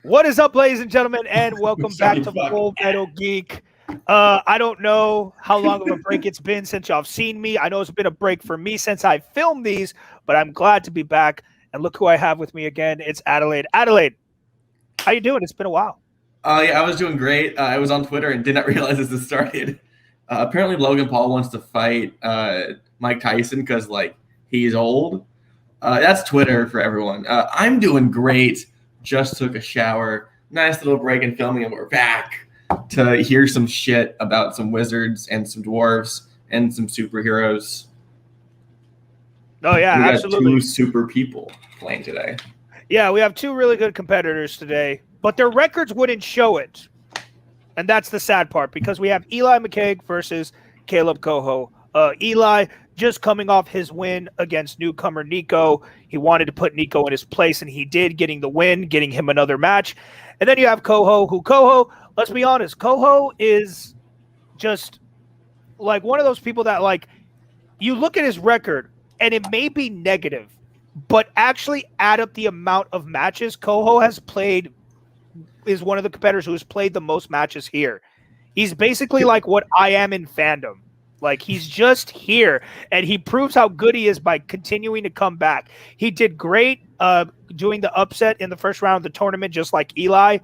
What is up, ladies and gentlemen, and welcome back to Full Metal Geek. I don't know how long of a break it's been since y'all have seen me. I know it's been a break for me since I filmed these, but I'm glad to be back. And look who I have with me again. It's Adelaide. Adelaide, how you doing? It's been a while. Yeah, I was doing great. I was on Twitter and did not realize this started. Apparently, Logan Paul wants to fight Mike Tyson because, he's old. That's Twitter for everyone. I'm doing great. Just took a shower. Nice little break in filming, and we're back to hear some shit about some wizards and some dwarves and some superheroes. Oh, yeah, we absolutely. got two super people playing today. Yeah, we have two really good competitors today, but their records wouldn't show it. And that's the sad part, because we have Eli McCaig versus Kaleb Koho. Eli just coming off his win against newcomer Nico. He wanted to put Nico in his place, and he did, getting the win, getting him another match. And then you have Koho, let's be honest, Koho is just like one of those people that, you look at his record, and it may be negative, but actually add up the amount of matches Koho has played, is one of the competitors who has played the most matches here. He's basically like what I am in fandom. He's just here, and he proves how good he is by continuing to come back. He did great doing the upset in the first round of the tournament, just like Eli.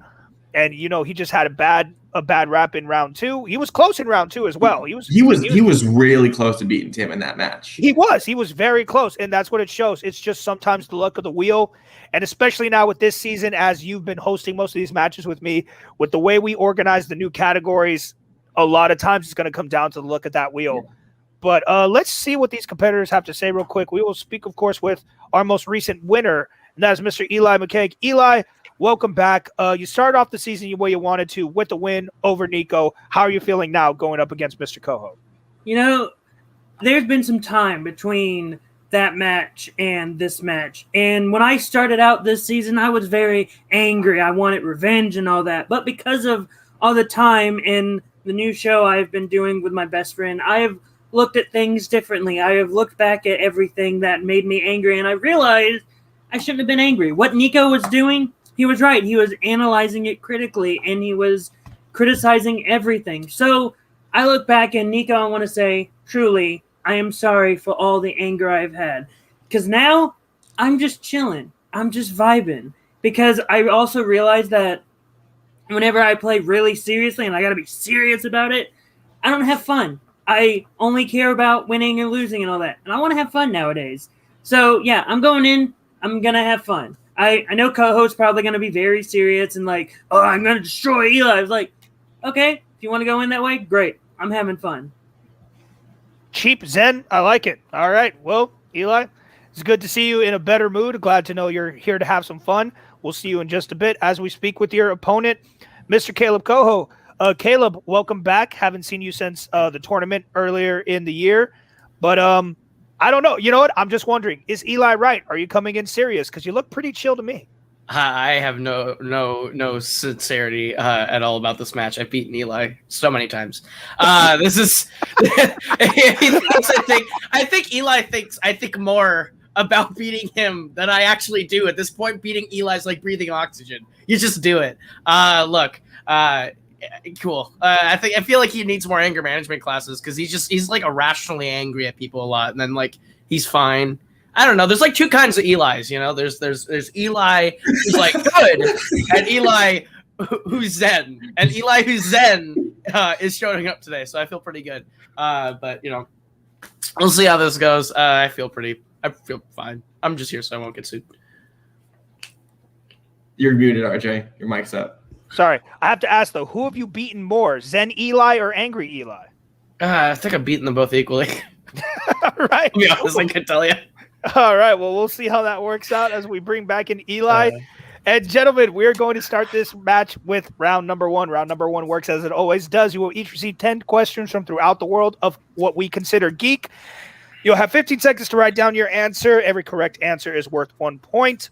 And, he just had a bad rap in round two. He was close in round two as well. He was really close to beating Tim in that match. He was very close, and that's what it shows. It's just sometimes the luck of the wheel, and especially now with this season, as you've been hosting most of these matches with me, with the way we organize the new categories, a lot of times it's going to come down to the look at that wheel. Yeah. But let's see what these competitors have to say real quick. We will speak, of course, with our most recent winner, and that is Mr. Eli McCaig. Eli, welcome back. You started off the season the way you wanted to with the win over Nico. How are you feeling now going up against Mr. Koho? There's been some time between that match and this match. And when I started out this season, I was very angry. I wanted revenge and all that. But because of all the time in the new show I've been doing with my best friend, I have looked at things differently. I have looked back at everything that made me angry, and I realized I shouldn't have been angry. What Nico was doing, he was right. He was analyzing it critically, and he was criticizing everything. So I look back, and Nico, I want to say, truly, I am sorry for all the anger I've had. Because now I'm just chilling. I'm just vibing. Because I also realized that whenever I play really seriously, and I got to be serious about it, I don't have fun. I only care about winning and losing and all that. And I want to have fun nowadays. So, yeah, I'm going in. I'm going to have fun. I know Koho's probably going to be very serious and I'm going to destroy Eli. I was like, okay, if you want to go in that way, great. I'm having fun. Cheap Zen. I like it. All right. Well, Eli, it's good to see you in a better mood. Glad to know you're here to have some fun. We'll see you in just a bit as we speak with your opponent, Mr. Kaleb Koho. Kaleb, welcome back. Haven't seen you since the tournament earlier in the year. But I don't know. You know what? I'm just wondering, is Eli right? Are you coming in serious? Because you look pretty chill to me. I have no sincerity at all about this match. I've beaten Eli so many times. This is I think Eli thinks I think more about beating him than I actually do. At this point, beating Eli's like breathing oxygen. You just do it. Cool. I feel like he needs more anger management classes, because he's like irrationally angry at people a lot, and then he's fine. I don't know. There's two kinds of Elis, There's Eli who's good, and Eli who's Zen. And Eli who's Zen is showing up today, so I feel pretty good. But we'll see how this goes. I feel fine. I'm just here so I won't get sued. You're muted, RJ. Your mic's up. Sorry. I have to ask, though, who have you beaten more, Zen Eli or Angry Eli? I think I've beaten them both equally. All right. To be honest, I could tell you. All right. Well, we'll see how that works out as we bring back in Eli. And gentlemen, we're going to start this match with round number one. Round number one works as it always does. You will each receive 10 questions from throughout the world of what we consider geek. You'll have 15 seconds to write down your answer. Every correct answer is worth 1 point.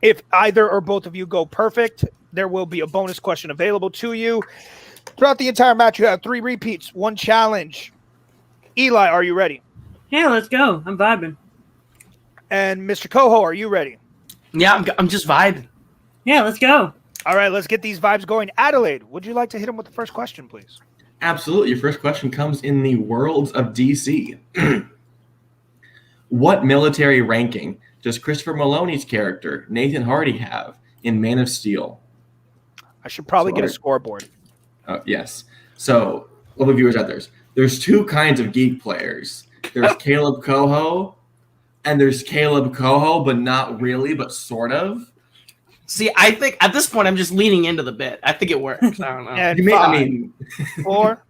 If either or both of you go perfect, there will be a bonus question available to you. Throughout the entire match, you have 3 repeats, 1 challenge. Eli, are you ready? Yeah, let's go. I'm vibing. And Mr. Koho, are you ready? Yeah, I'm just vibing. Yeah, let's go. All right, let's get these vibes going. Adelaide, would you like to hit him with the first question, please? Absolutely. Your first question comes in the worlds of DC. What military ranking does Christopher Maloney's character, Nathan Hardy, have in Man of Steel? I should probably get a scoreboard. Yes. So, all the viewers out there, there's two kinds of Geek players. There's Kaleb Koho, and there's Kaleb Koho, but not really, but sort of. See, I think at this point I'm just leaning into the bit. I think it works. I don't know. And I 4,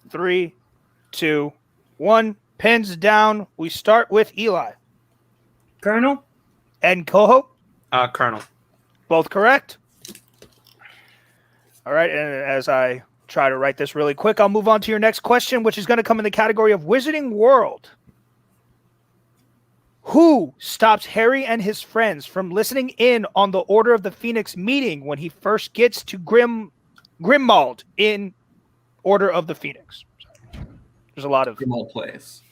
3, 2, 1. Pins down. We start with Eli. Colonel? And Koho? Colonel. Both correct. All right, and as I try to write this really quick, I'll move on to your next question, which is going to come in the category of Wizarding World. Who stops Harry and his friends from listening in on the Order of the Phoenix meeting when he first gets to Grimmauld in Order of the Phoenix? There's a lot of Grimmauld Place.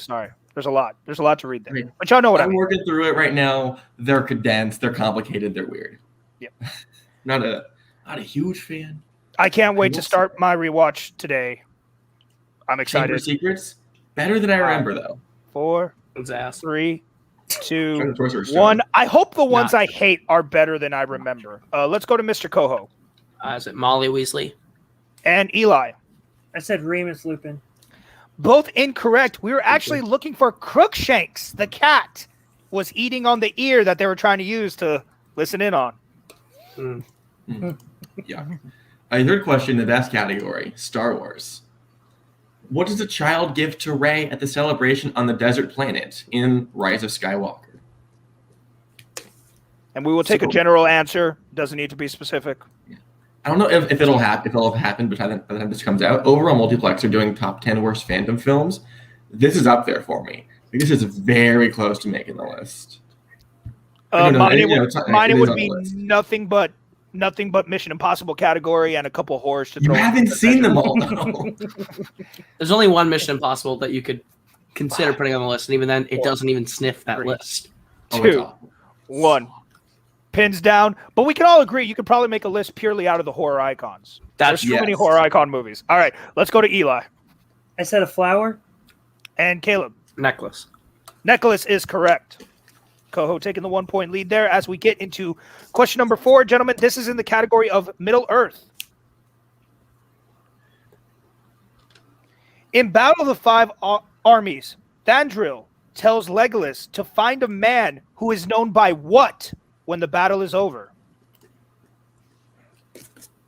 Sorry. There's a lot. There's a lot to read there. Right. But y'all know what I I'm mean. working through it right now. They're condensed. They're complicated. They're weird. Yep. Not a huge fan. I can't wait to start my rewatch today. I'm excited. Chamber Secrets? Better than I remember, though. 4, His ass. 3, 2, Toy Story 1. I hope the ones I hate are better than I remember. Let's go to Mr. Coho. Is it Molly Weasley? And Eli. I said Remus Lupin. Both incorrect. We were actually looking for Crookshanks. The cat was eating on the ear that they were trying to use to listen in on. Yeah. Third question, the best category, Star Wars. What does a child give to Rey at the celebration on the desert planet in Rise of Skywalker? And we will take a general answer. Doesn't need to be specific. I don't know if it'll happen. If it'll have happened by the time this comes out. Overall, Multiplex are doing top 10 worst fandom films. This is up there for me. This is very close to making the list. Mine would be nothing but Mission Impossible category and a couple horrors to throw. You haven't seen them all, though. There's only one Mission Impossible that you could consider putting on the list, and even then, it doesn't even sniff that list. 2, 1. Pins down. But we can all agree you could probably make a list purely out of the horror icons. There's too many horror icon movies. All right, let's go to Eli. I said a flower. And Kaleb. Necklace. Necklace is correct. Koho taking the 1-point lead there as we get into question number 4. Gentlemen, this is in the category of Middle Earth. In Battle of the Five Armies, Thranduil tells Legolas to find a man who is known by what when the battle is over?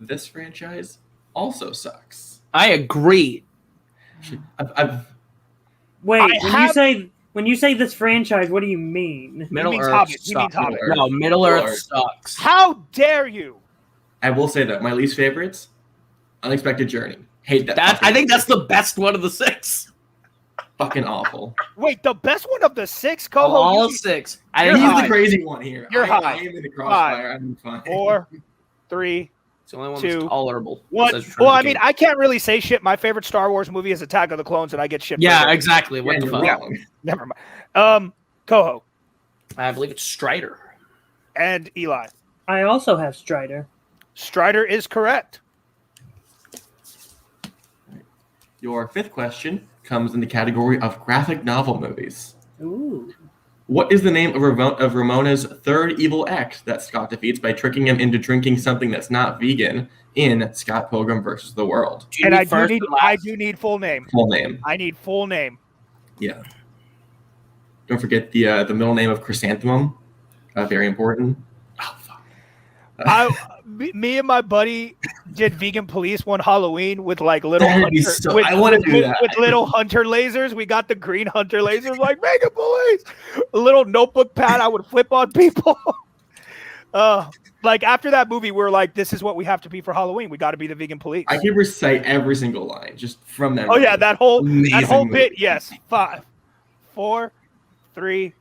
This franchise also sucks. I agree. When you say this franchise, what do you mean? Middle Earth Hobbit. sucks. Hobbit. No, Middle Earth sucks. How dare you? I will say that my least favorites, Unexpected Journey. Hate that. I think that's the best one of the 6. Fucking awful. Wait, the best one of the 6, Koho? All 6. You're He's high. the crazy one here. You're high. I am in the crossfire. I'm fine. 4, 3, It's the only one 2, that's tolerable. 1. Well, I mean, I can't really say shit. My favorite Star Wars movie is Attack of the Clones, and I get shit. Yeah, exactly. What the you're fuck? wrong. Never mind. Koho I believe it's Strider. and Eli. I also have Strider. Strider is correct. Your 5th question comes in the category of graphic novel movies. Ooh. What is the name of Ramona's third evil ex that Scott defeats by tricking him into drinking something that's not vegan in Scott Pilgrim vs. the World? And I do need full name. Full name. I need full name. Yeah. Don't forget the middle name of Chrysanthemum. Very important. Oh, fuck. Me and my buddy did vegan police one Halloween with like little That'd be hunter, I want to do that. with little hunter lasers. We got the green hunter lasers, like vegan police. A little notebook pad I would flip on people. Like after that movie, we were like, this is what we have to be for Halloween. We got to be the vegan police. I can recite every single line just from that. Oh yeah, that whole movie. bit. Yes. 5, 4, 3,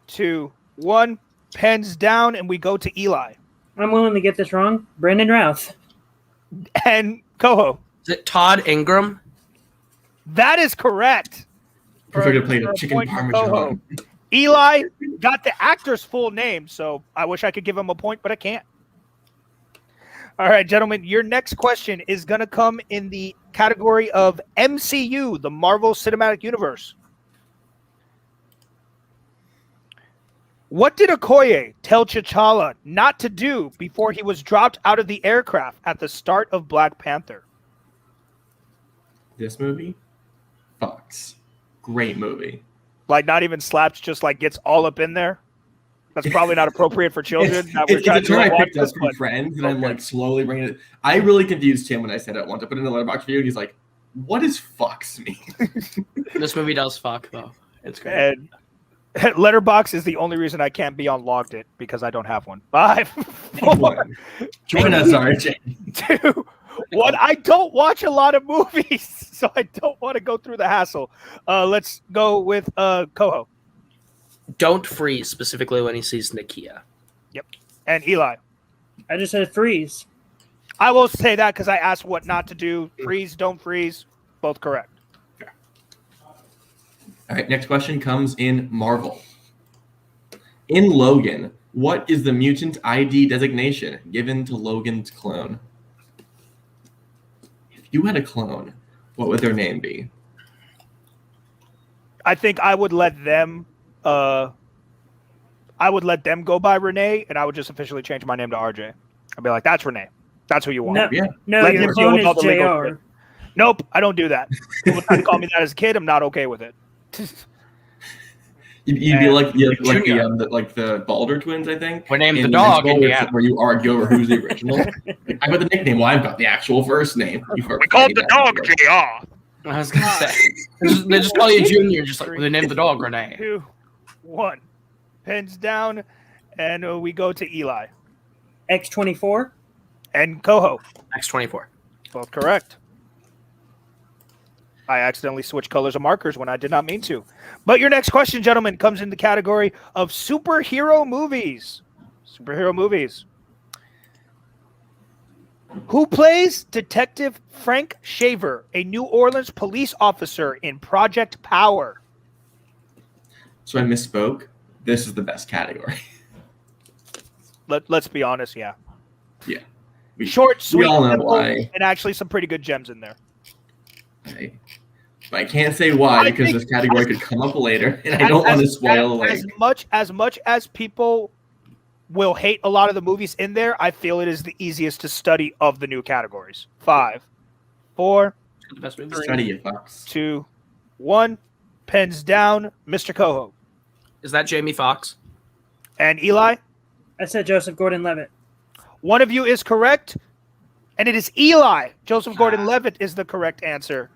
2, 1. Pens down, and we go to Eli I'm willing to get this wrong. Brandon Routh. and Koho. Is it Todd Ingram? That is correct. Prefer to play the For a chicken point for parmesan. Koho. Eli got the actor's full name, so I wish I could give him a point, but I can't. All right, gentlemen, your next question is going to come in the category of MCU, the Marvel Cinematic Universe. What did Okoye tell T'Challa not to do before he was dropped out of the aircraft at the start of Black Panther? This movie? Fox. Great movie. Like, not even slaps, just like gets all up in there? That's probably not appropriate for children. It's a term I picked up from friends, and I'm like slowly bringing it. I really confused him when I said it once. I put it in a letterbox review, and he's like, "What does fucks mean?" This movie does fuck though. It's great. And Letterbox is the only reason I can't be on Logged It because I don't have one. 5, 4, Join us, RJ. 2, 1. I don't watch a lot of movies, so I don't want to go through the hassle. Let's go with Koho. Don't freeze, specifically when he sees Nakia. Yep. And Eli. I just said freeze. I will say that because I asked what not to do. Freeze, don't freeze. Both correct. All right, next question comes in Marvel. In Logan, what is the mutant ID designation given to Logan's clone? If you had a clone, what would their name be? I think I would let them go by Renee, and I would just officially change my name to RJ. I'd be like, that's Renee. That's who you want. No, Yeah. no, Let your him deal clone with all is the legal JR. shit. Nope, I don't do that. People try to call me that as a kid. I'm not okay with it. You'd be like Junior. the Balder twins, I think. We named in the dog Invincible, Indiana. where you argue over who's the original. I got the nickname. Well, I've got the actual first name. We called the dog JR. I was gonna say they just call you Junior, just like they named the dog Renee. 2, 1. Pens down, and we go to Eli. X-24. And Koho. X-24. Both correct. I accidentally switched colors of markers when I did not mean to. But your next question, gentlemen, comes in the category of superhero movies. Superhero movies. Who plays Detective Frank Shaver, a New Orleans police officer in Project Power? So I misspoke. This is the best category. Let's be honest, yeah. Yeah. Short, sweet, all know simple, why. and actually some pretty good gems in there. I can't say why I because think- this category could come up later, and I don't want to spoil as much as people will hate a lot of the movies in there, I feel it is the easiest to study of the new categories. 5, 4, The best movie. study it, Fox. 2, 1. Pens down, Mr. Koho. Is that Jamie Foxx? And Eli, I said Joseph Gordon-Levitt. one of you is correct, and it is Eli. Joseph Gordon-Levitt is the correct answer.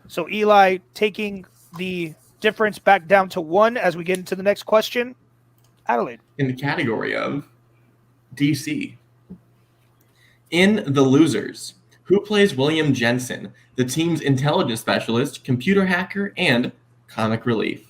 So Eli taking the difference back down to 1 as we get into the next question. Adelaide. In the category of DC. In The Losers, who plays William Jensen, the team's intelligence specialist, computer hacker, and comic relief?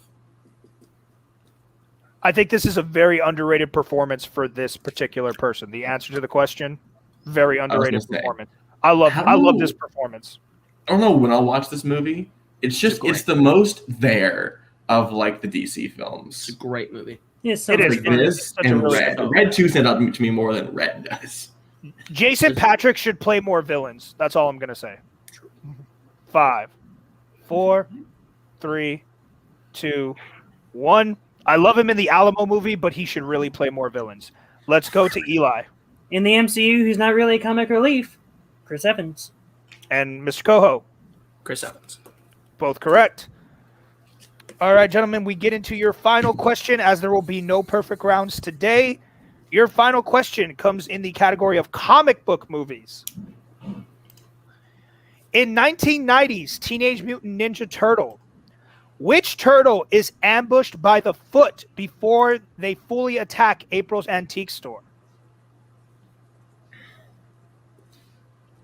I think this is a very underrated performance for this particular person. The answer to the question, very underrated gonna say, performance. I love this performance. I don't know when I'll watch this movie. It's the most there of like the DC It's films. a great movie. Yes, It is. Like this such a and really Red. good film. Red 2 stand out to me more than Red does. Jason Patrick should play more villains. That's all I'm going to say. 5, 4, 3, 2, 1. I love him in the Alamo movie, but he should really play more villains. Let's go to Eli In the MCU, who's not really a comic relief, Chris Evans. and Mr. Koho. Chris Evans. Both correct. All right, gentlemen, we get into your final question as there will be no perfect rounds today. Your final question comes in the category of comic book movies. In 1990's Teenage Mutant Ninja Turtle, which turtle is ambushed by the Foot before they fully attack April's antique store?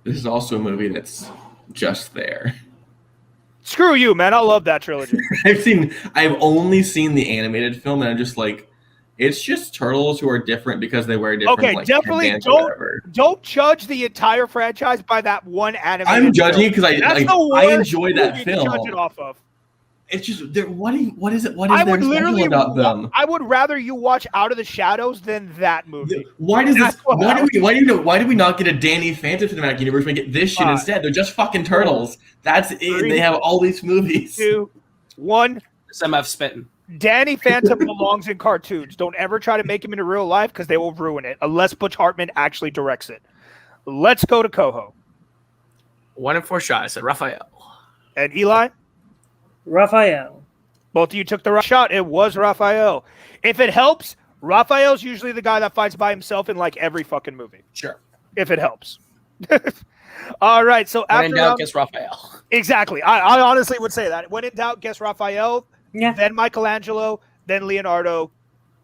This is also a movie that's just there. Screw you, man. I love that trilogy. I've only seen the animated film, and I'm just like, it's just turtles who are different because they wear different. Okay, like, definitely headbands or whatever. don't judge the entire franchise by that one animated I'm judging film. because That's I the worst enjoy that movie to judge it film. off of. It's just what is it? What is I there would literally about them? I would rather you watch Out of the Shadows than that movie. Why do we not get a Danny Phantom Cinematic Universe? We get this shit instead. They're just fucking turtles. That's it. 3, they have all these movies. 2, 1. SMF spitting. Danny Phantom belongs in cartoons. Don't ever try to make him into real life because they will ruin it unless Butch Hartman actually directs it. Let's go to Koho. 1 in 4 shot. I said Raphael. And Eli? Raphael. Both of you took the right shot. It was Raphael. If it helps, Raphael's usually the guy that fights by himself in like every fucking movie. Sure. If it helps. All right. So when in doubt, guess Raphael. Exactly. I honestly would say that. When in doubt, guess Raphael. Yeah. Then Michelangelo. Then Leonardo.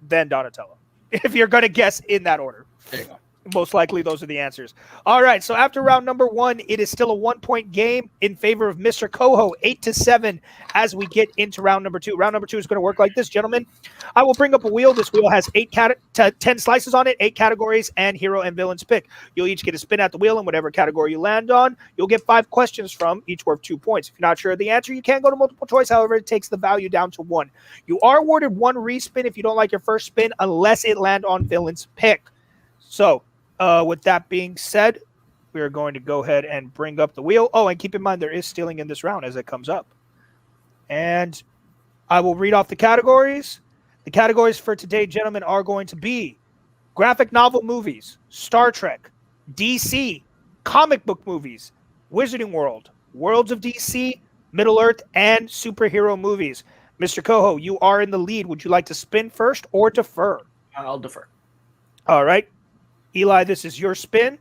Then Donatello. If you're going to guess in that order. There you go. Most likely those are the answers. All right, so after round number 1, it is still a 1-point game in favor of Mr. Koho, 8-7 as we get into round number 2. Round number 2 is going to work like this, gentlemen. I will bring up a wheel. This wheel has 10 slices on it, 8 categories, and hero and villains pick. You'll each get a spin at the wheel in whatever category you land on. You'll get 5 questions from, each worth 2 points. If you're not sure of the answer, you can go to multiple choice. However, it takes the value down to 1. You are awarded 1 respin if you don't like your first spin unless it land on villains pick. So, with that being said, we are going to go ahead and bring up the wheel. Oh, and keep in mind there is stealing in this round as it comes up. And I will read off the categories. The categories for today, gentlemen, are going to be graphic novel movies, Star Trek, DC, comic book movies, Wizarding World, Worlds of DC, Middle-earth, and superhero movies. Mr. Koho, you are in the lead. Would you like to spin first or defer? I'll defer. All right. Eli, this is your spin.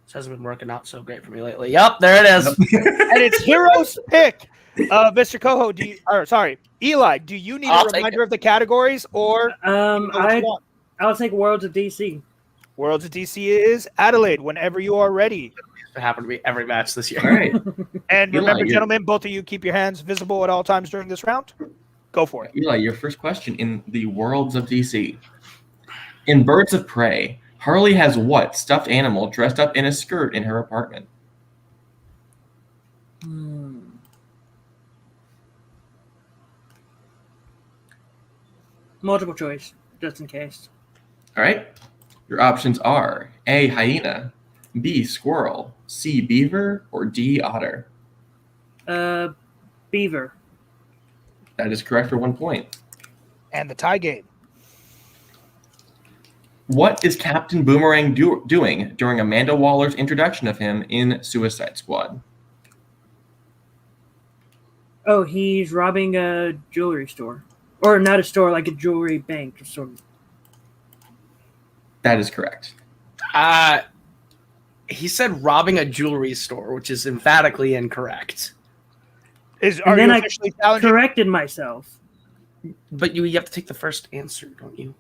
This hasn't been working out so great for me lately. Yep, there it is. And it's Hero's pick. Mr. Koho, Eli, do you need a reminder of the categories or I'll take Worlds of DC. Worlds of DC is Adelaide, whenever you are ready. It happened to be every match this year. All right. And Eli, remember, gentlemen, both of you keep your hands visible at all times during this round. Go for it. Eli, your first question in the Worlds of DC. In Birds of Prey, Harley has what stuffed animal dressed up in a skirt in her apartment? Multiple choice, just in case. All right. Your options are A, hyena, B, squirrel, C, beaver, or D, otter. Beaver. That is correct for 1 point. And the tie game. What is Captain Boomerang doing during Amanda Waller's introduction of him in Suicide Squad? Oh, he's robbing a jewelry store. Or not a store, like a jewelry bank or something. That is correct. He said robbing a jewelry store, which is emphatically incorrect. Are you officially challenging? Corrected myself. But you have to take the first answer, don't you?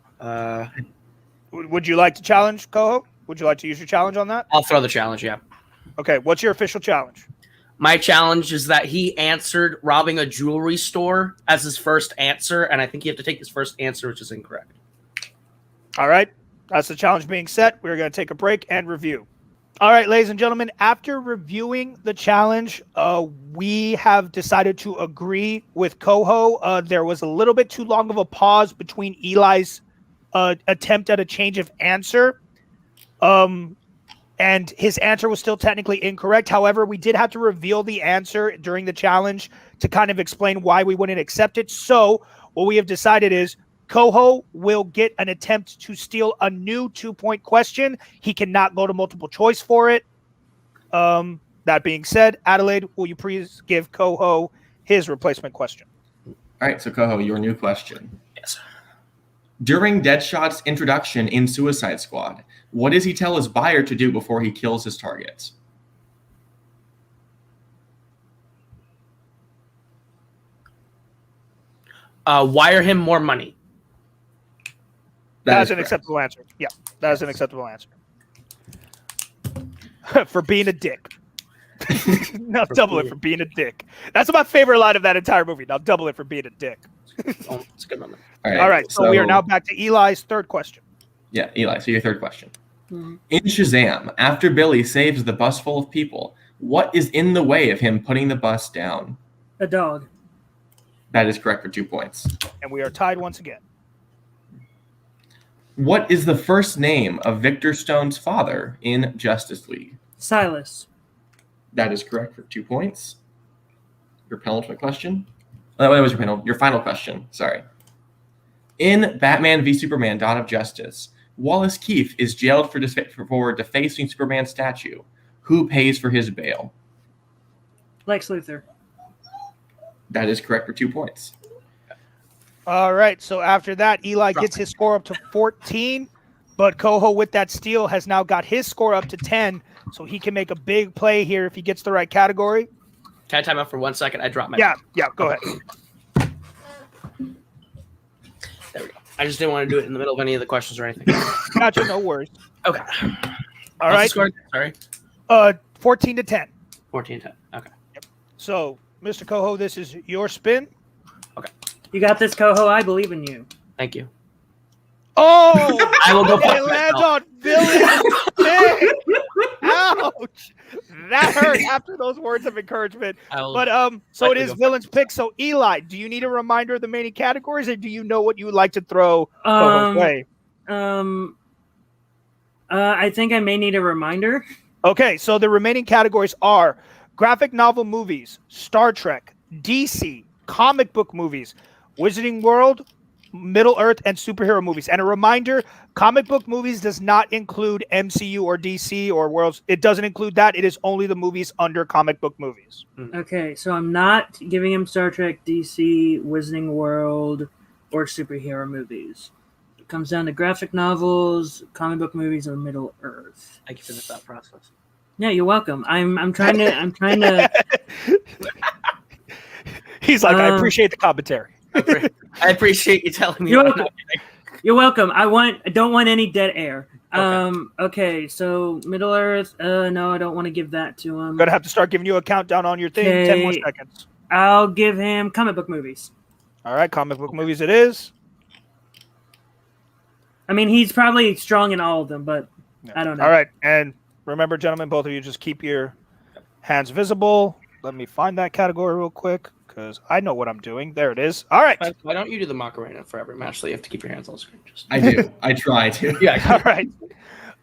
Would you like to challenge, Koho? Would you like to use your challenge on that? I'll throw the challenge, yeah. Okay, what's your official challenge? My challenge is that he answered robbing a jewelry store as his first answer, and I think you have to take his first answer, which is incorrect. All right, that's the challenge being set. We're going to take a break and review. All right, ladies and gentlemen, after reviewing the challenge, we have decided to agree with Koho. There was a little bit too long of a pause between Eli's attempt at a change of answer. And his answer was still technically incorrect. However, we did have to reveal the answer during the challenge to kind of explain why we wouldn't accept it. So what we have decided is Koho will get an attempt to steal a new 2-point question. He cannot go to multiple choice for it. That being said, Adelaide, will you please give Koho his replacement question? All right, so Koho, your new question. Yes. During Deadshot's introduction in Suicide Squad, what does he tell his buyer to do before he kills his targets? Wire him more money. That's an acceptable answer. Yeah, that is an acceptable answer. For being a dick. Now double it for being a dick. That's my favorite line of that entire movie. Now double it for being a dick. Oh, it's a good moment. All right, so we are now back to Eli's third question. Yeah, Eli, so your third question. Mm-hmm. In Shazam, after Billy saves the bus full of people, what is in the way of him putting the bus down? A dog. That is correct for 2 points. And we are tied once again. What is the first name of Victor Stone's father in Justice League? Silas. That is correct for 2 points. Your penultimate question? Oh, that was your final question. Sorry. In Batman v Superman: Dawn of Justice, Wallace Keefe is jailed for defacing Superman's statue. Who pays for his bail? Lex Luthor. That is correct for 2 points. All right. So after that, Eli gets his score up to 14, but Koho with that steal has now got his score up to 10, so he can make a big play here if he gets the right category. Can I time out for 1 second? I dropped my. Yeah. Go ahead. There we go. I just didn't want to do it in the middle of any of the questions or anything. Gotcha. No worries. Okay. All right. Score? Sorry. 14 to 10. 14-10. Okay. So, Mr. Koho, this is your spin. You got this, Koho. I believe in you. Thank you. Oh! I will go. It lands on Billy's spin. Ouch! That hurt after those words of encouragement. But so it is Villain's pick. So Eli, do you need a reminder of the main categories, or do you know what you would like to throw Koho's way? I think I may need a reminder. Okay, so the remaining categories are graphic novel movies, Star Trek, DC, comic book movies, Wizarding World, Middle Earth, and superhero movies. And a reminder, comic book movies does not include MCU or DC or Worlds. It doesn't include that. It is only the movies under comic book movies. Okay, so I'm not giving him Star Trek, DC, Wizarding World, or superhero movies. It comes down to graphic novels, comic book movies, or Middle Earth. Thank you for the thought process. Yeah, you're welcome. I'm trying to. He's like, I appreciate the commentary. I appreciate you telling me. You're welcome. I don't want any dead air. Okay. Okay, so Middle Earth. No, I don't want to give that to him. I'm gonna have to start giving you a countdown on your thing. Okay. 10 more seconds. I'll give him comic book movies. All right, comic book movies it is. I mean, he's probably strong in all of them, but I don't know. All right, and remember, gentlemen, both of you just keep your hands visible. Let me find that category real quick because I know what I'm doing. There it is. All right. Why don't you do the Macarena for every match so you have to keep your hands on the screen? I do. I try to. Yeah. All right.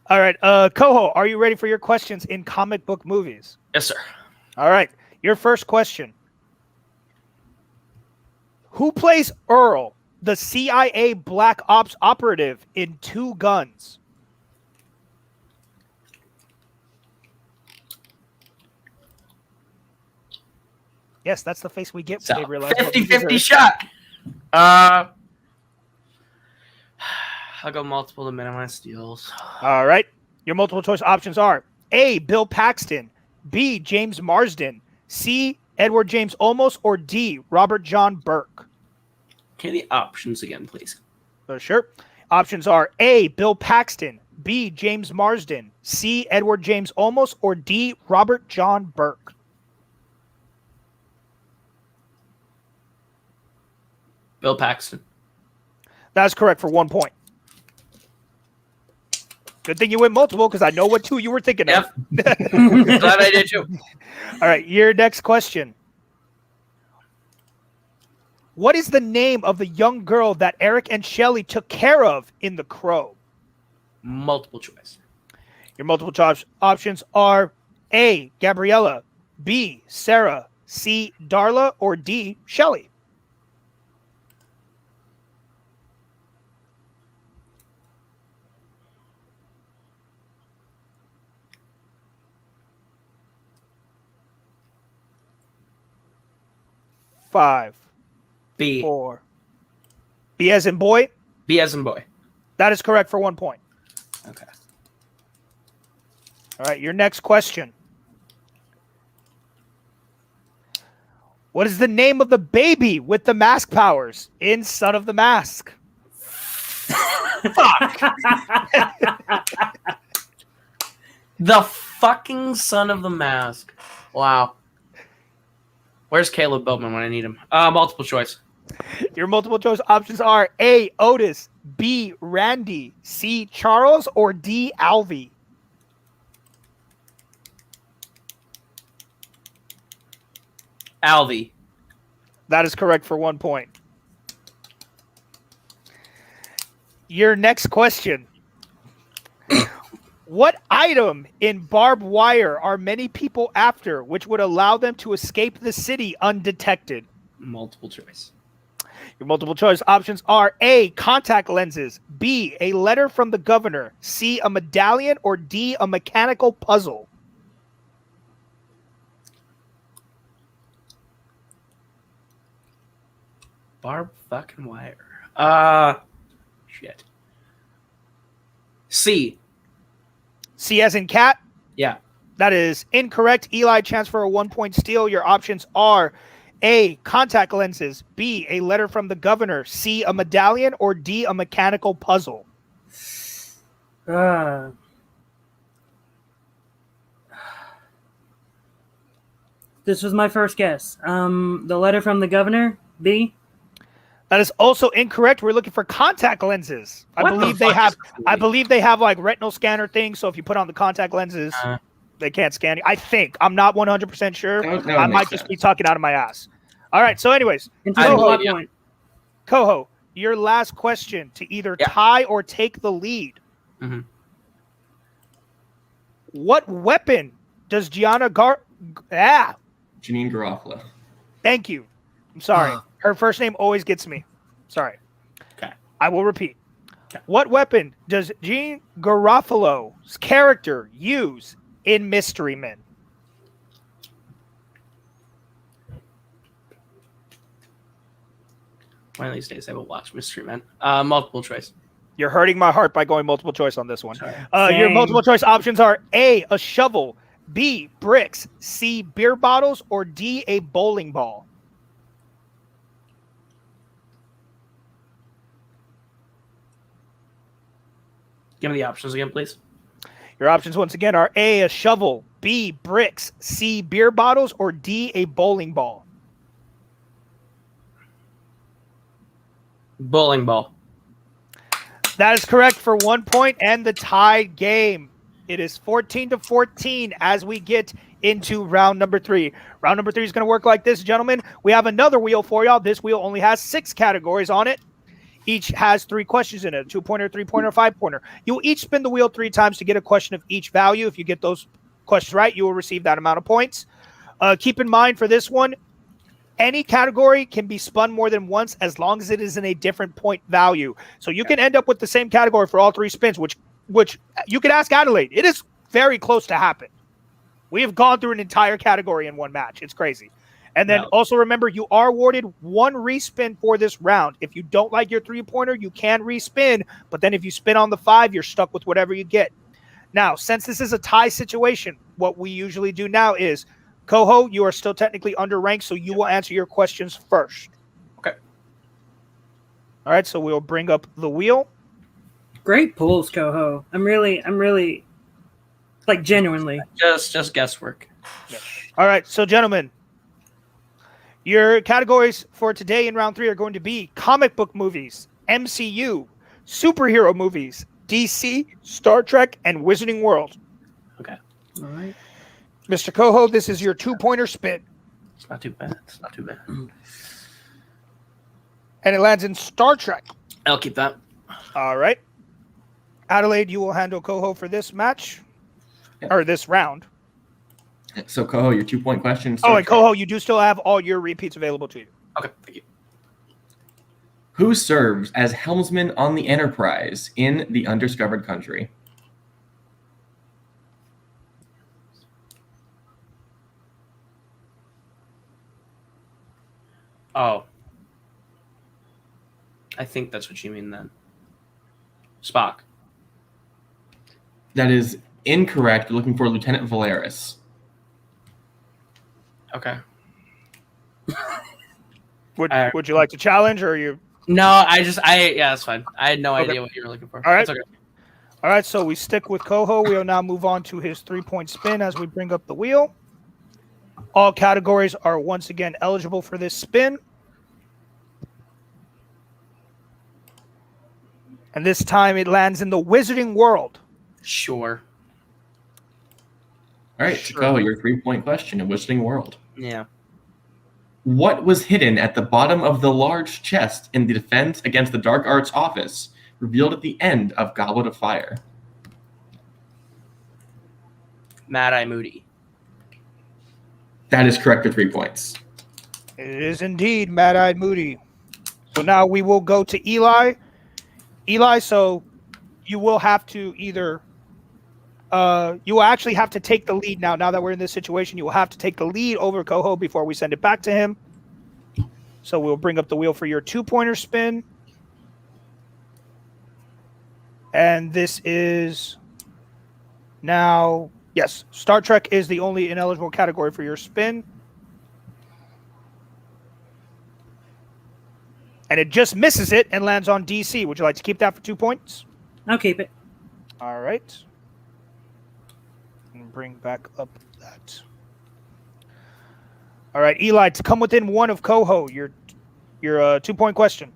All right. Koho, are you ready for your questions in comic book movies? Yes, sir. All right. Your first question. Who plays Earl, the CIA Black Ops operative in Two Guns? Yes, that's the face we get when they realize 50-50 shot. I'll go multiple to minimize steals. All right. Your multiple choice options are A, Bill Paxton, B, James Marsden, C, Edward James Olmos, or D, Robert John Burke. Okay, the options again, please. Sure. Options are A, Bill Paxton, B, James Marsden, C, Edward James Olmos, or D, Robert John Burke. Bill Paxton. That's correct for 1 point. Good thing you went multiple because I know what two you were thinking of. Glad I did too. All right, your next question. What is the name of the young girl that Eric and Shelley took care of in The Crow? Multiple choice. Your multiple choice options are A, Gabriella, B, Sarah, C, Darla, or D, Shelley. Five. B. 4. B as in boy? B as in boy. That is correct for 1 point. Okay. All right, your next question. What is the name of the baby with the mask powers in Son of the Mask? Fuck. The fucking Son of the Mask. Wow. Where's Kaleb Boatman when I need him? Multiple choice. Your multiple choice options are A, Otis, B, Randy, C, Charles, or D, Alvy. Alvy. That is correct for 1 point. Your next question. What item in barbed wire are many people after, which would allow them to escape the city undetected? Multiple choice. Your multiple choice options are A, contact lenses, B, a letter from the governor, C, a medallion, or D, a mechanical puzzle. Barbed fucking wire. Shit. C. C as in cat? Yeah. That is incorrect. Eli, chance for a 1 point steal. Your options are A, contact lenses, B, a letter from the governor, C, a medallion, or D, a mechanical puzzle. This was my first guess. The letter from the governor, B. That is also incorrect. We're looking for contact lenses. I believe they have like retinal scanner things. So if you put on the contact lenses, they can't scan you. I think. I'm not 100% sure. I might just be talking out of my ass. All right. So anyways, Koho, your last question to either tie or take the lead. Mm-hmm. What weapon does Janine Garofalo. Thank you. I'm sorry. Her first name always gets me. Sorry. Okay. I will repeat. Okay. What weapon does Janine Garofalo's character use in Mystery Men? One of these days I will watch Mystery Men. Multiple choice. You're hurting my heart by going multiple choice on this one. Your multiple choice options are A, a shovel, B, bricks, C, beer bottles, or D, a bowling ball. Give me the options again, please. Your options once again are A, a shovel, B, bricks, C, beer bottles, or D, a bowling ball. Bowling ball. That is correct for 1 point and the tied game. It is 14-14 as we get into round number 3. Round number 3 is going to work like this, gentlemen. We have another wheel for y'all. This wheel only has 6 categories on it. Each has 3 questions in it, a 2-pointer, 3-pointer, 5-pointer. You will each spin the wheel 3 times to get a question of each value. If you get those questions right, you will receive that amount of points. Keep in mind for this one, any category can be spun more than once as long as it is in a different point value. So you can end up with the same category for all 3 spins, which you could ask Adelaide. It is very close to happen. We have gone through an entire category in one match. It's crazy. And then also remember, you are awarded 1 respin for this round. If you don't like your 3-pointer, you can respin. But then if you spin on the 5, you're stuck with whatever you get. Now, since this is a tie situation, what we usually do now is, Koho, you are still technically underranked, so you will answer your questions first. Okay. All right, so we'll bring up the wheel. Great pulls, Koho. I'm really, like, genuinely. Just guesswork. Yeah. All right, so gentlemen, your categories for today in round 3 are going to be comic book movies, MCU, superhero movies, DC, Star Trek, and Wizarding World. Okay. All right. Mr. Koho, this is your 2-pointer spin. It's not too bad. And it lands in Star Trek. I'll keep that. All right. Adelaide, you will handle Koho for this match, or this round. So, Koho, your 2-point question. Oh, and Koho, you do still have all your repeats available to you. Okay, thank you. Who serves as helmsman on the Enterprise in the Undiscovered Country? Oh. I think that's what you mean then. Spock. That is incorrect. You're looking for Lieutenant Valeris. Okay. Would you like to challenge, or are you? No, that's fine. I had no idea what you were looking for. All right. That's okay. All right, so we stick with Koho. We'll now move on to his 3-point spin as we bring up the wheel. All categories are once again eligible for this spin. And this time it lands in the Wizarding World. Sure. All right, Koho, your 3-point question in Wizarding World. Yeah. What was hidden at the bottom of the large chest in the Defense Against the Dark Arts office, revealed at the end of Goblet of Fire? Mad-Eye Moody. That is correct for 3 points. It is indeed Mad-Eyed Moody. So now we will go to Eli. Eli, so you will have to either you will actually have to take the lead now. Now that we're in this situation, you will have to take the lead over Koho before we send it back to him. So we'll bring up the wheel for your 2-pointer spin. And this is now, yes, Star Trek is the only ineligible category for your spin. And it just misses it and lands on DC. Would you like to keep that for 2 points? I'll keep it. All right. And bring back up that. All right, Eli, to come within 1 of Koho, your 2-point question.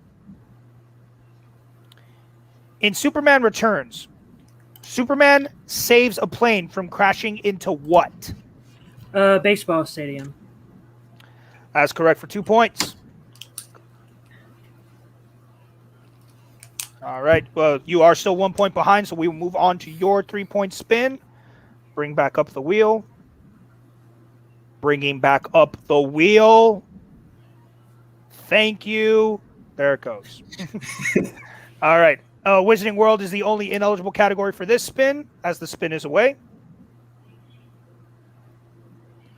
In Superman Returns, Superman saves a plane from crashing into what? Baseball stadium. That's correct for 2 points. All right. Well, you are still 1 point behind, so we will move on to your 3-point spin. Bring back up the wheel. Bringing back up the wheel. Thank you. There it goes. All right. Wizarding World is the only ineligible category for this spin, as the spin is away.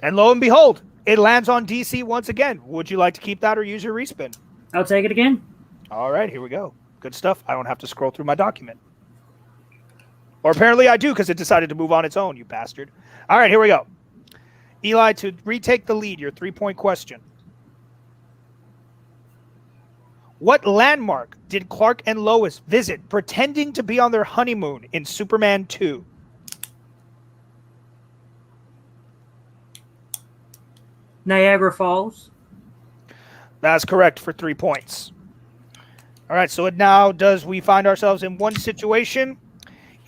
And lo and behold, it lands on DC once again. Would you like to keep that or use your respin? I'll take it again. All right, here we go. Good stuff. I don't have to scroll through my document. Or apparently I do, because it decided to move on its own, you bastard. All right, here we go. Eli, to retake the lead, your 3-point question. What landmark did Clark and Lois visit pretending to be on their honeymoon in Superman 2? Niagara Falls. That's correct for 3 points. All right, so it now does we find ourselves in one situation.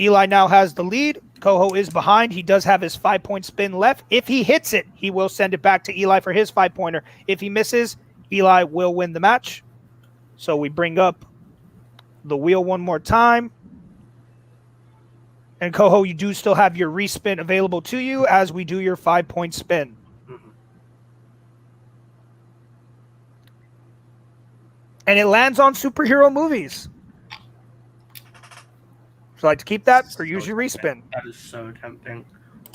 Eli now has the lead. Koho is behind. He does have his 5-point spin left. If he hits it, he will send it back to Eli for his 5-pointer. If he misses, Eli will win the match. So we bring up the wheel one more time. And Koho, you do still have your respin available to you as we do your 5-point spin. And it lands on superhero movies. Would you like to keep that or use your respin? That is so tempting.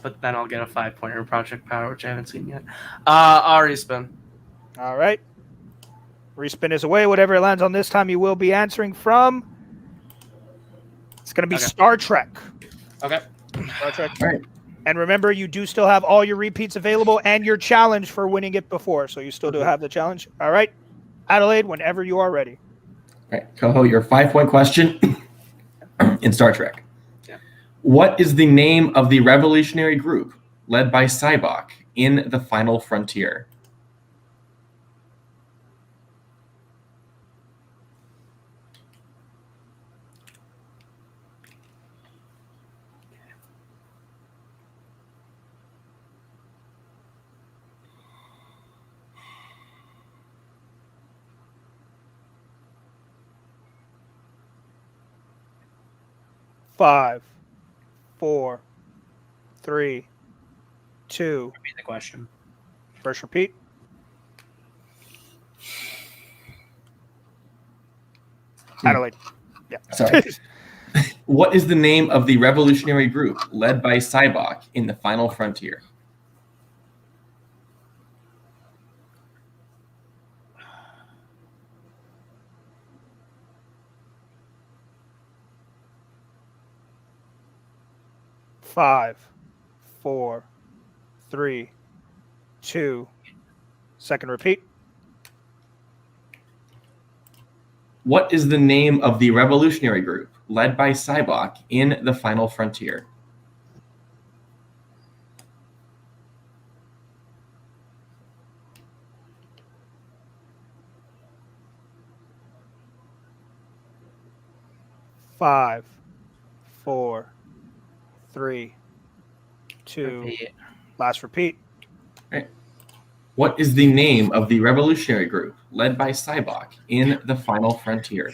But then I'll get a 5-pointer in Project Power, which I haven't seen yet. I'll respin. All right. Respin is away. Whatever it lands on this time, you will be answering from. It's going to be Star Trek. Okay. Star Trek. All right. And remember, you do still have all your repeats available and your challenge for winning it before. So you still do have the challenge. All right. Adelaide, whenever you are ready. All right, Koho, your 5-point question in Star Trek. Yeah. What is the name of the revolutionary group led by Sybok in The Final Frontier? Five, 4, 3, 2. Repeat the question. First repeat. Adelaide. Yeah. Sorry. What is the name of the revolutionary group led by Sybok in The Final Frontier? Five, 4, 3, 2. Second repeat. What is the name of the revolutionary group led by Sybok in The Final Frontier? Five, 4, 3, 2. Repeat. Last repeat. Right. What is the name of the revolutionary group led by Sybok in The Final Frontier?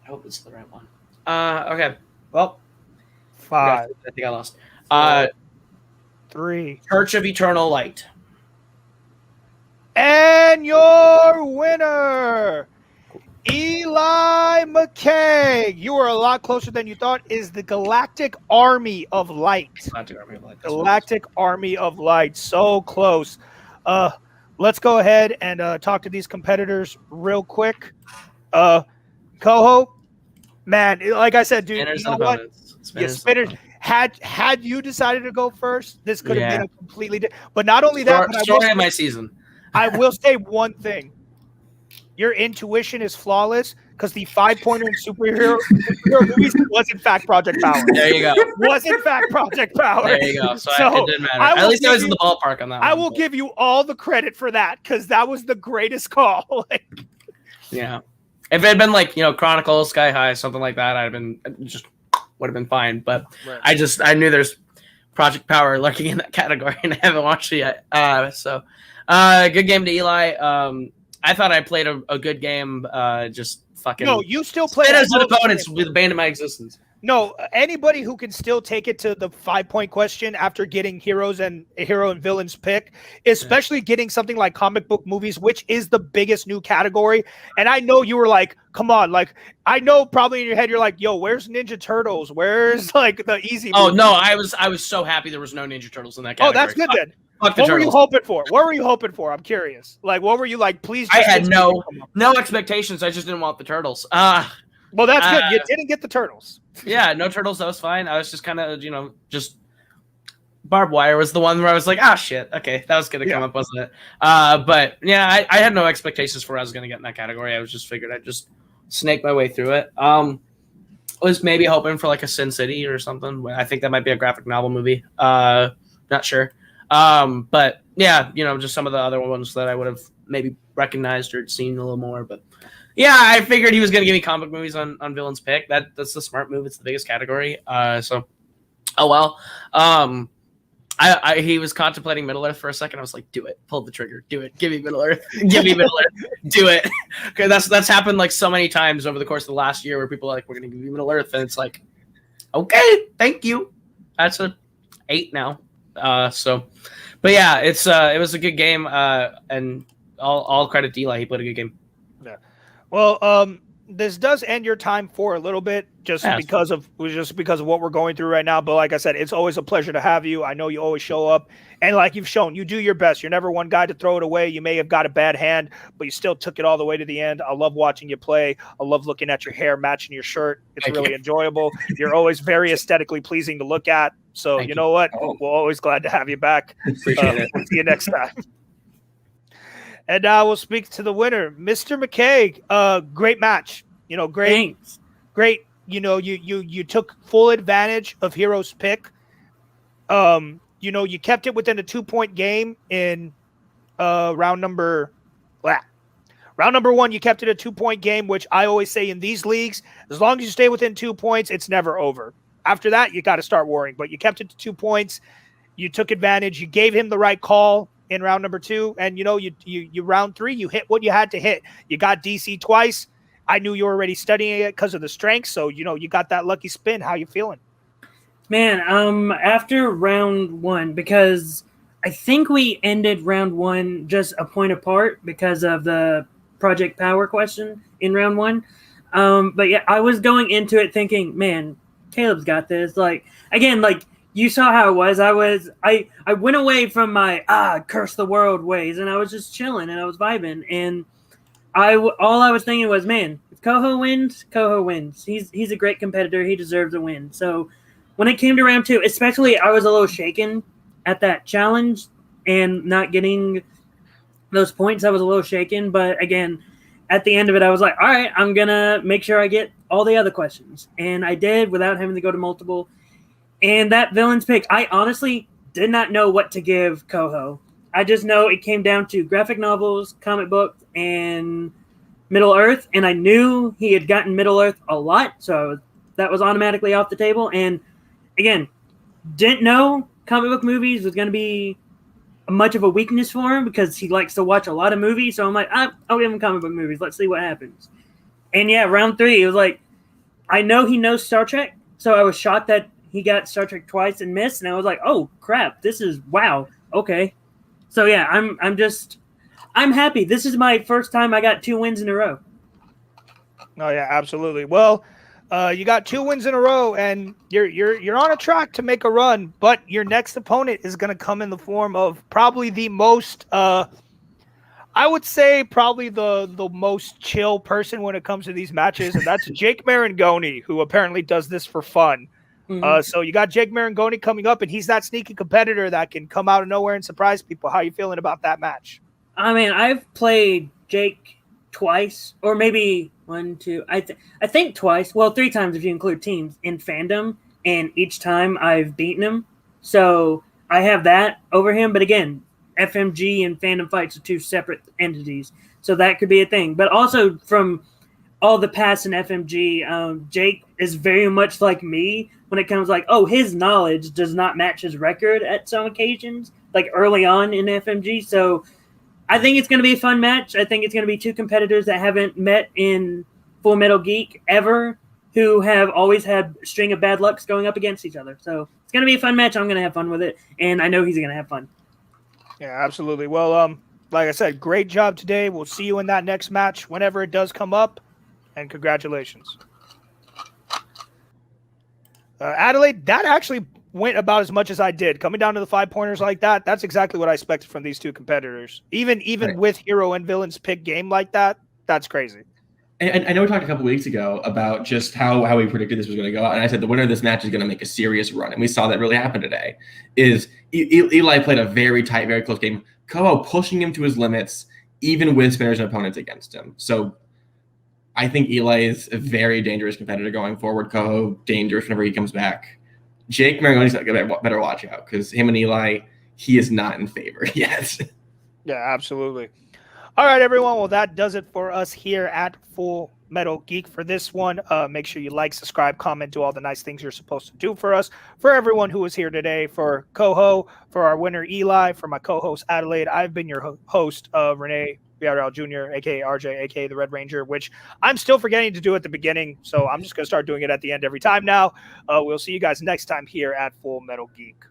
I hope it's the right one. Okay. Well, 5, I think I lost. 3. Church of Eternal Light. And your winner, Eli McCaig. You are a lot closer than you thought. Is the Galactic Army of Light. Galactic Army of Light. So close. Let's go ahead and talk to these competitors real quick. Koho, man, like I said, dude, Spinners you know and what? opponents. Spinners. Had you decided to go first, this could have been a completely different. But not only that, but story of my season. I will say one thing. Your intuition is flawless because the 5-pointer in superhero movies was in fact Project Power. There you go. Was in fact Project Power. There you go. So it didn't matter. At least I was in the ballpark on that one. I will give you all the credit for that because that was the greatest call. Yeah. If it had been like, Chronicles, Sky High, something like that, would have been fine. But right. I knew there's Project Power lurking in that category and I haven't watched it yet. Good game to Eli. I thought I played a good game. Just fucking. No, you still played as an opponent with the bane of my existence. No, anybody who can still take it to the 5-point question after getting hero and villains pick, especially getting something like comic book movies, which is the biggest new category. And I know you were like, come on, like I know probably in your head you're like, yo, where's Ninja Turtles? Where's like the easy Oh movie? No, I was so happy there was no Ninja Turtles in that category. Oh, that's good then. What were you hoping for? What were you hoping for? I'm curious. Like, what were you like? Please. I had no expectations. I just didn't want the turtles. Well, that's good. You didn't get the turtles. Yeah, no turtles. That was fine. I was just kind of, just barbed wire was the one where I was like, shit. Okay, that was gonna come up, wasn't it? But yeah, I had no expectations for what I was gonna get in that category. I was just figured I'd just snake my way through it. Was maybe hoping for like a Sin City or something. I think that might be a graphic novel movie. Not sure. But yeah, just some of the other ones that I would have maybe recognized or seen a little more. But yeah, I figured he was going to give me comic movies on Villain's Pick. That's the smart move. It's the biggest category. So, oh well. He was contemplating Middle Earth for a second. I was like, do it. Pull the trigger. Do it. Give me Middle Earth. Give me Middle Earth. Do it. Okay, that's happened like so many times over the course of the last year where people are like, we're going to give you Middle Earth. And it's like, okay, thank you. That's a 8 now. But yeah, it was a good game, and all credit to Eli. He played a good game. Yeah. Well, this does end your time for a little bit, just because of what we're going through right now. But like I said, it's always a pleasure to have you. I know you always show up, and like you've shown, you do your best. You're never one guy to throw it away. You may have got a bad hand, but you still took it all the way to the end. I love watching you play. I love looking at your hair matching your shirt. It's really enjoyable. You're always very aesthetically pleasing to look at. So you know what? We're always glad to have you back. Appreciate it. We'll see you next time. And now we'll speak to the winner, Mr. McCaig. Great match. Great. Thanks. Great. You took full advantage of Hero's pick. You kept it within a 2-point game in round number 1. You kept it a 2-point game, which I always say in these leagues, as long as you stay within 2 points, it's never over. After that, you got to start worrying. But you kept it to 2 points. You took advantage. You gave him the right call in round number 2, and you round 3, you hit what you had to hit. You got DC twice. I knew you were already studying it because of the strength, so you got that lucky spin. How you feeling? Man, after round 1, because I think we ended round 1 just a point apart because of the Project Power question in round 1. But yeah, I was going into it thinking, man, Kaleb's got this. Like, again, like you saw how it was. I went away from my curse the world ways, and I was just chilling and I was vibing. And all I was thinking was, man, if Koho wins. He's a great competitor. He deserves a win. So when it came to round 2, especially, I was a little shaken at that challenge and not getting those points. I was a little shaken, but again, at the end of it, I was like, all right, I'm going to make sure I get all the other questions. And I did without having to go to multiple. And that villain's pick, I honestly did not know what to give Koho. I just know it came down to graphic novels, comic books, and Middle Earth, and I knew he had gotten Middle Earth a lot, so that was automatically off the table. And again, didn't know comic book movies was going to be much of a weakness for him because he likes to watch a lot of movies. So I'm like, I'll give him comic book movies. Let's see what happens. And yeah, round 3, it was like, I know he knows Star Trek, so I was shocked that he got Star Trek twice and missed. And I was like, oh crap, this is wow. Okay. So yeah, I'm happy. This is my first time I got 2 wins in a row. Oh yeah, absolutely. Well, you got 2 wins in a row, and you're on a track to make a run. But your next opponent is going to come in the form of probably the most, I would say, probably the most chill person when it comes to these matches, and that's Jake Marangoni, who apparently does this for fun. Mhm. So you got Jake Marangoni coming up, and he's that sneaky competitor that can come out of nowhere and surprise people. How are you feeling about that match? I mean, I've played Jake twice, or maybe 1, 2. I think twice. Well, 3 times if you include teams in fandom, and each time I've beaten him. So I have that over him. But again, FMG and fandom fights are 2 separate entities, so that could be a thing. But also from all the past in FMG, Jake is very much like me when it comes like, oh, his knowledge does not match his record at some occasions, like early on in FMG. So I think it's going to be a fun match. I think it's going to be 2 competitors that haven't met in Full Metal Geek ever, who have always had a string of bad lucks going up against each other. So it's going to be a fun match. I'm going to have fun with it, and I know he's going to have fun. Yeah, absolutely. Well, like I said, great job today. We'll see you in that next match whenever it does come up, and congratulations. Adelaide, that actually went about as much as I did. Coming down to the 5 pointers like that, that's exactly what I expected from these 2 competitors. Even right. With hero and villains pick game like that, that's crazy. And I know we talked a couple weeks ago about just how we predicted this was going to go out, and I said the winner of this match is going to make a serious run, and we saw that really happen today. Is Eli played a very tight, very close game. Koho pushing him to his limits, even with spinners and opponents against him. So I think Eli is a very dangerous competitor going forward. Koho, dangerous whenever he comes back. Jake Marangoni's better watch out, because him and Eli, he is not in favor yet. Yeah, absolutely. All right, everyone. Well, that does it for us here at Full Metal Geek for this one. Make sure you like, subscribe, comment, do all the nice things you're supposed to do for us. For everyone who was here today, for Koho, for our winner Eli, for my co-host Adelaide, I've been your host, Renee BRL Jr., aka RJ, aka the Red Ranger, which I'm still forgetting to do at the beginning, so I'm just going to start doing it at the end every time now. We'll see you guys next time here at Full Metal Geek.